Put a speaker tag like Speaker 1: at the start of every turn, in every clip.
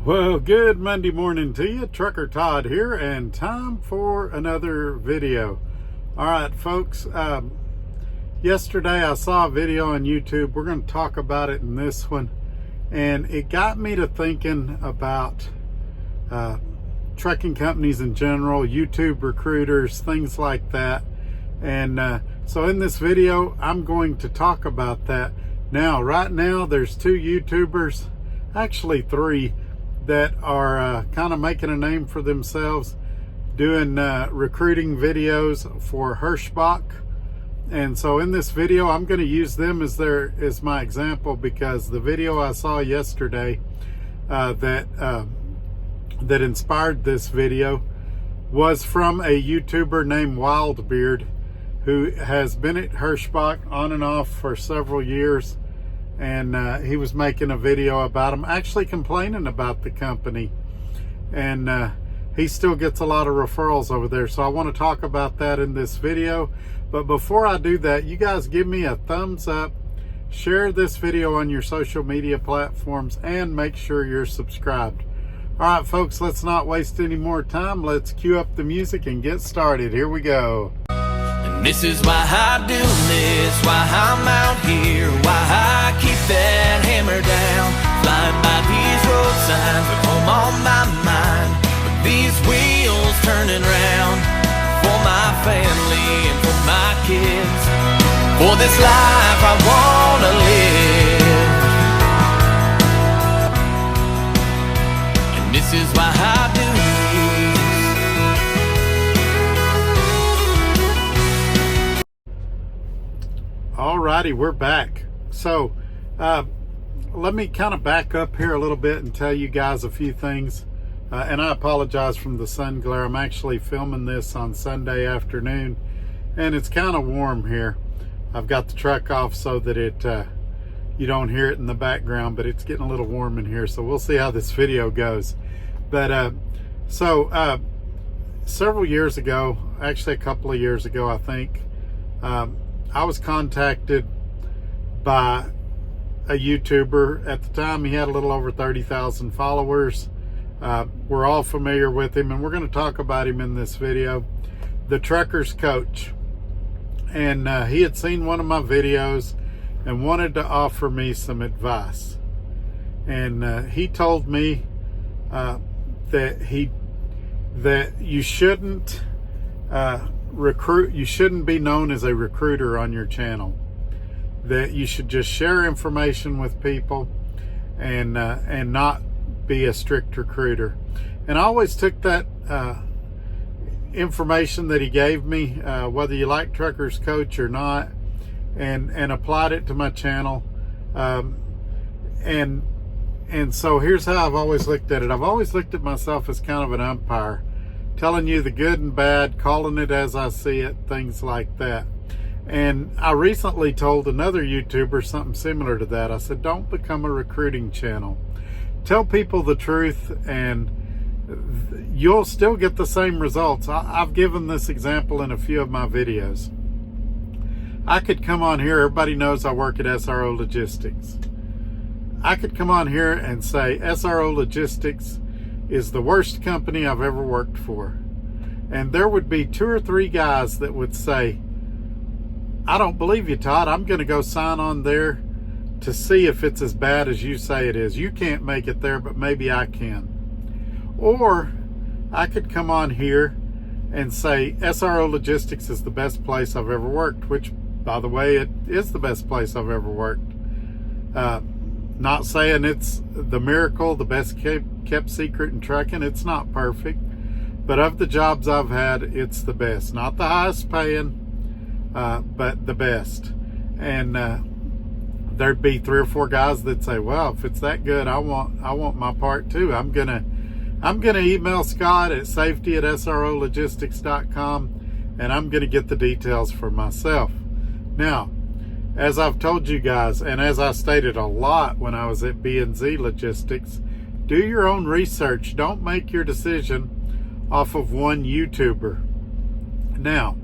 Speaker 1: Well, good Monday morning to you. Trucker Todd here, and time for another video. All right, folks. Yesterday I saw a video on YouTube. We're going to talk about it in this one, and it got me to thinking about trucking companies in general, YouTube recruiters, things like that. And so in this video, I'm going to talk about that. Now, right now, there's two YouTubers, actually three, that are kind of making a name for themselves doing recruiting videos for Hirschbach. And so in this video, I'm going to use them as my example, because the video I saw yesterday that inspired this video was from a YouTuber named Wildbeard, who has been at Hirschbach on and off for several years. And he was making a video about him, actually complaining about the company. And he still gets a lot of referrals over there. So I want to talk about that in this video. But before I do that, you guys give me a thumbs up, share this video on your social media platforms, and make sure you're subscribed. All right, folks, let's not waste any more time. Let's cue up the music and get started. Here we go.
Speaker 2: This is why I do this, why I'm out here, why I keep that hammer down. Flying by these road signs with home on my mind, with these wheels turning round. For my family and for my kids, for this life I wanna live. And this is why I do this.
Speaker 1: Alrighty, we're back. So let me kind of back up here a little bit and tell you guys a few things. And I apologize from the sun glare. I'm actually filming this on Sunday afternoon, and it's kind of warm here. I've got the truck off so that you don't hear it in the background, but it's getting a little warm in here. So we'll see how this video goes. But several years ago, actually a couple of years ago, I think, I was contacted by a YouTuber. At the time, he had a little over 30,000 followers. We're all familiar with him, and we're going to talk about him in this video. The Trucker's Coach. And he had seen one of my videos and wanted to offer me some advice. And he told me that you shouldn't you shouldn't be known as a recruiter on your channel, that you should just share information with people and not be a strict recruiter. And I always took that information that he gave me, whether you like Trucker's Coach or not, and applied it to my channel. And so here's how I've always looked at it. I've always looked at myself as kind of an umpire, telling you the good and bad, calling it as I see it, things like that. And I recently told another YouTuber something similar to that. I said, don't become a recruiting channel. Tell people the truth, and you'll still get the same results. I've given this example in a few of my videos. I could come on here, everybody knows I work at SRO Logistics. I could come on here and say SRO Logistics is the worst company I've ever worked for. And there would be 2 or 3 guys that would say, I don't believe you, Todd. I'm going to go sign on there to see if it's as bad as you say it is. You can't make it there, but maybe I can. Or I could come on here and say SRO Logistics is the best place I've ever worked, which, by the way, it is the best place I've ever worked. Not saying it's the miracle, the best kept secret in trucking. It's not perfect, but of the jobs I've had, it's the best. Not the highest paying, but the best. And there'd be 3 or 4 guys that say, well, if it's that good, I want my part too. I'm gonna email Scott at safety@srologistics.com, and I'm gonna get the details for myself. Now, as I've told you guys, and as I stated a lot when I was at B&Z Logistics, do your own research. Don't make your decision off of one YouTuber. Now,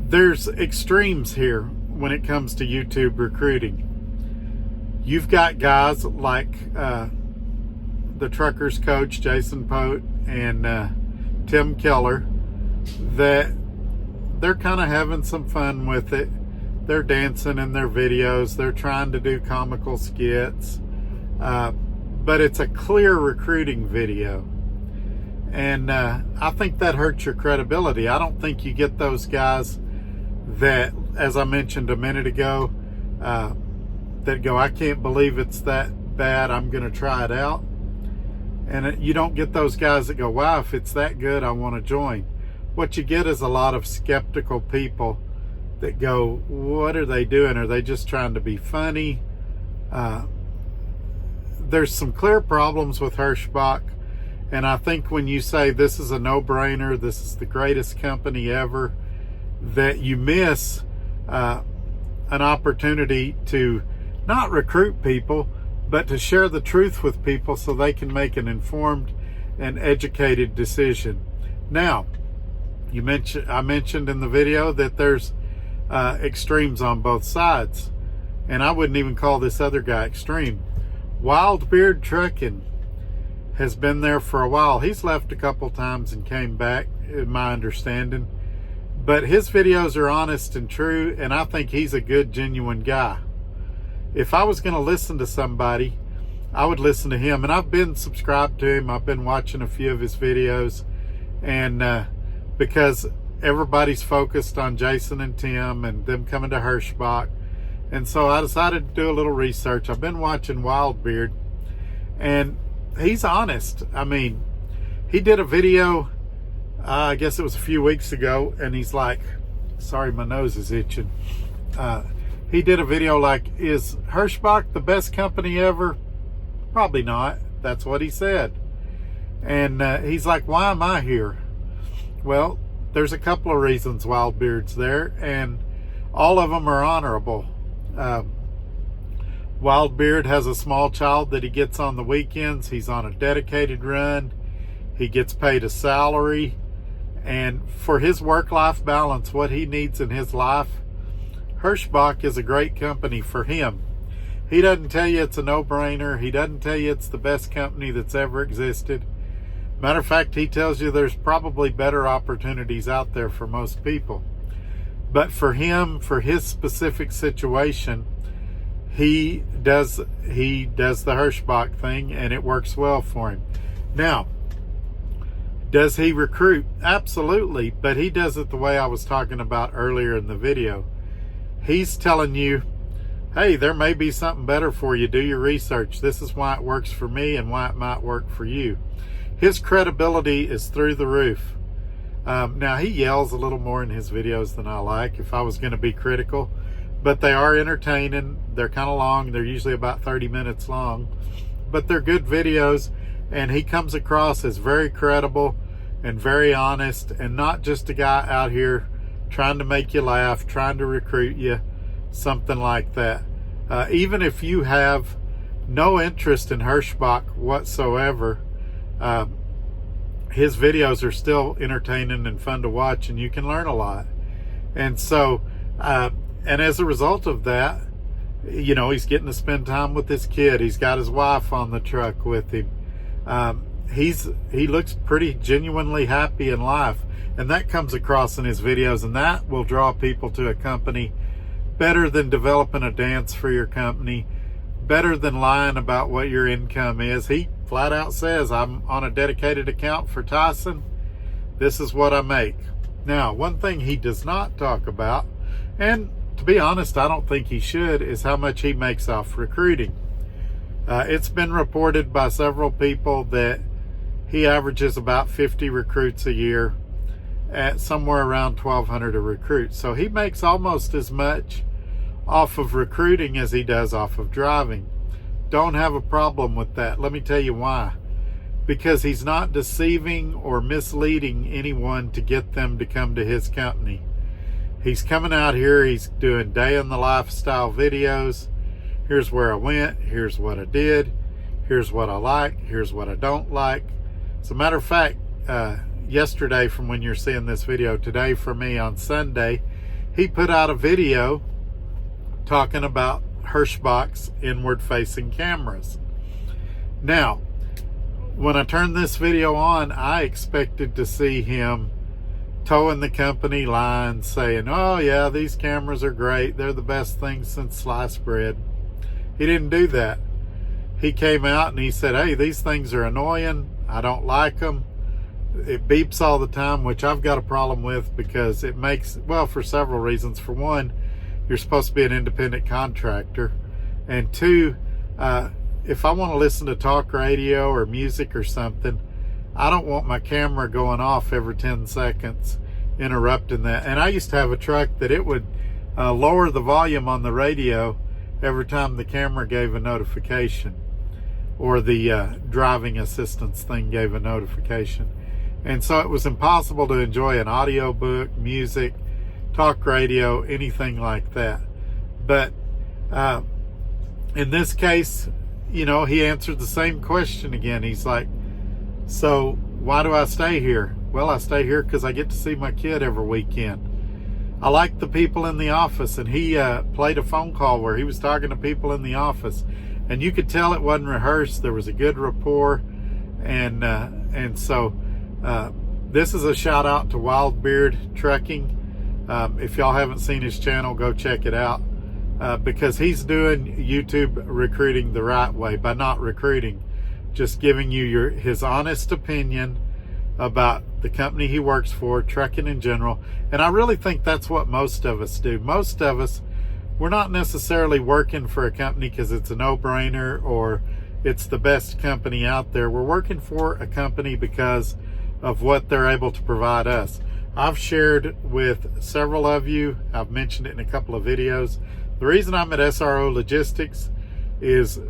Speaker 1: there's extremes here when it comes to YouTube recruiting. You've got guys like the truckers coach, Jason Pote, and Tim Keller, that they're kind of having some fun with it. They're dancing in their videos. They're trying to do comical skits. But it's a clear recruiting video. And I think that hurts your credibility. I don't think you get those guys that, as I mentioned a minute ago, that go, I can't believe it's that bad, I'm going to try it out. And you don't get those guys that go, wow, if it's that good, I want to join. What you get is a lot of skeptical people that go, what are they doing? Are they just trying to be funny? There's some clear problems with Hirschbach. And I think when you say this is a no-brainer, this is the greatest company ever, that you miss an opportunity to not recruit people, but to share the truth with people so they can make an informed and educated decision. Now, I mentioned in the video that there's extremes on both sides, and I wouldn't even call this other guy extreme. Wild Beard Trucking has been there for a while. He's left a couple times and came back, in my understanding. But his videos are honest and true, and I think he's a good, genuine guy. If I was going to listen to somebody, I would listen to him. And I've been subscribed to him. I've been watching a few of his videos. And because everybody's focused on Jason and Tim and them coming to Hirschbach. And so I decided to do a little research. I've been watching Wild Beard, and he's honest. I mean, he did a video, I guess it was a few weeks ago, and he's like, sorry, my nose is itching. He did a video like, is Hirschbach the best company ever? Probably not. That's what he said. And he's like, why am I here? Well, there's a couple of reasons Wild Beard's there, and all of them are honorable. Wild Beard has a small child that he gets on the weekends. He's on a dedicated run. He gets paid a salary. And for his work-life balance, what he needs in his life, Hirschbach is a great company for him. He doesn't tell you it's a no-brainer. He doesn't tell you it's the best company that's ever existed. Matter of fact, he tells you there's probably better opportunities out there for most people. But for him, for his specific situation, he does the Hirschbach thing, and it works well for him. Now, does he recruit? Absolutely, but he does it the way I was talking about earlier in the video. He's telling you, hey, there may be something better for you. Do your research. This is why it works for me and why it might work for you. His credibility is through the roof. Now, he yells a little more in his videos than I like, if I was going to be critical. But they are entertaining. They're kind of long. They're usually about 30 minutes long. But they're good videos. And he comes across as very credible and very honest, and not just a guy out here trying to make you laugh, trying to recruit you, something like that. Even if you have no interest in Hirschbach whatsoever, his videos are still entertaining and fun to watch, and you can learn a lot. And so, and as a result of that, you know, he's getting to spend time with his kid. He's got his wife on the truck with him. He looks pretty genuinely happy in life, and that comes across in his videos, and that will draw people to a company better than developing a dance for your company, better than lying about what your income is. He flat out says, I'm on a dedicated account for Tyson. This is what I make. Now, one thing he does not talk about, and to be honest, I don't think he should, is how much he makes off recruiting. It's been reported by several people that he averages about 50 recruits a year at somewhere around $1,200 a recruit. So he makes almost as much off of recruiting as he does off of driving. Don't have a problem with that. Let me tell you why. Because he's not deceiving or misleading anyone to get them to come to his company. He's coming out here, he's doing day in the lifestyle videos. Here's where I went, here's what I did, here's what I like, here's what I don't like. As a matter of fact, yesterday from when you're seeing this video, today for me on Sunday, he put out a video talking about Hirschbach's inward facing cameras. Now, when I turned this video on, I expected to see him towing the company line, saying, oh yeah, these cameras are great, they're the best thing since sliced bread. He didn't do that. He came out and he said, hey, these things are annoying, I don't like them, it beeps all the time, which I've got a problem with, because it makes, well, for several reasons. For one, you're supposed to be an independent contractor, and two, if I want to listen to talk radio or music or something, I don't want my camera going off every 10 seconds, interrupting that. And I used to have a truck that it would lower the volume on the radio every time the camera gave a notification, or the driving assistance thing gave a notification. And so it was impossible to enjoy an audio book, music, talk radio, anything like that. But in this case, you know, he answered the same question again. He's like, so why do I stay here? Well, I stay here because I get to see my kid every weekend. I like the people in the office. And he played a phone call where he was talking to people in the office, and you could tell it wasn't rehearsed. There was a good rapport. And so this is a shout out to Wildbeard Trucking. If y'all haven't seen his channel, go check it out, because he's doing YouTube recruiting the right way, by not recruiting, just giving you his honest opinion about the company he works for, trucking in general. And I really think that's what most of us do. Most of us, we're not necessarily working for a company because it's a no-brainer or it's the best company out there. We're working for a company because of what they're able to provide us. I've shared with several of you, I've mentioned it in a couple of videos, the reason I'm at SRO Logistics is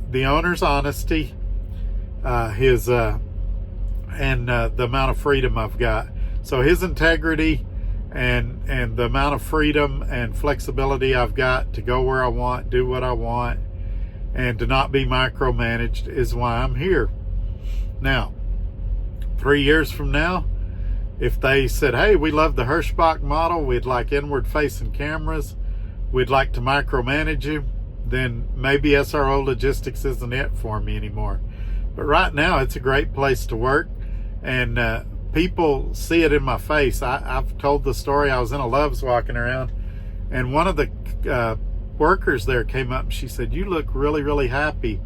Speaker 1: the owner's honesty, the amount of freedom I've got. So his integrity and the amount of freedom and flexibility I've got to go where I want, do what I want, and to not be micromanaged is why I'm here. Now, 3 years from now, if they said, hey, we love the Hirschbach model, we'd like inward facing cameras, we'd like to micromanage you, then maybe SRO Logistics isn't it for me anymore. But right now, it's a great place to work, and people see it in my face. I've told the story. I was in a Love's walking around, and one of the workers there came up and she said, you look really, really happy.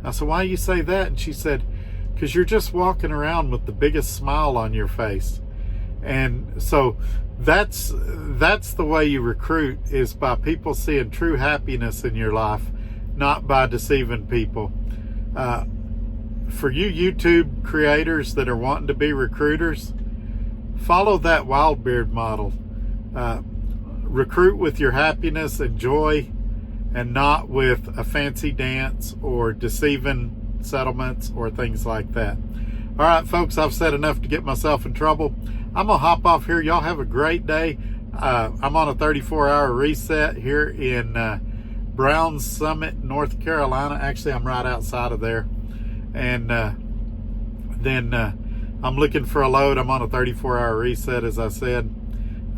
Speaker 1: I said, why do you say that? And she said, because you're just walking around with the biggest smile on your face. And so that's the way you recruit, is by people seeing true happiness in your life, not by deceiving people. For you YouTube creators that are wanting to be recruiters, follow that Wildbeard model. Recruit with your happiness and joy, and not with a fancy dance or deceiving settlements or things like that. All right, folks, I've said enough to get myself in trouble. I'm gonna hop off here. Y'all have a great day. I'm on a 34-hour reset here in Browns Summit, North Carolina. Actually, I'm right outside of there. And then I'm looking for a load. I'm on a 34-hour reset, as I said.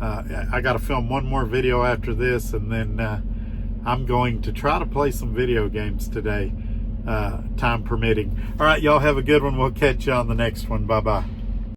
Speaker 1: I got to film one more video after this, and then I'm going to try to play some video games today, time permitting. All right, y'all have a good one. We'll catch you on the next one. Bye-bye.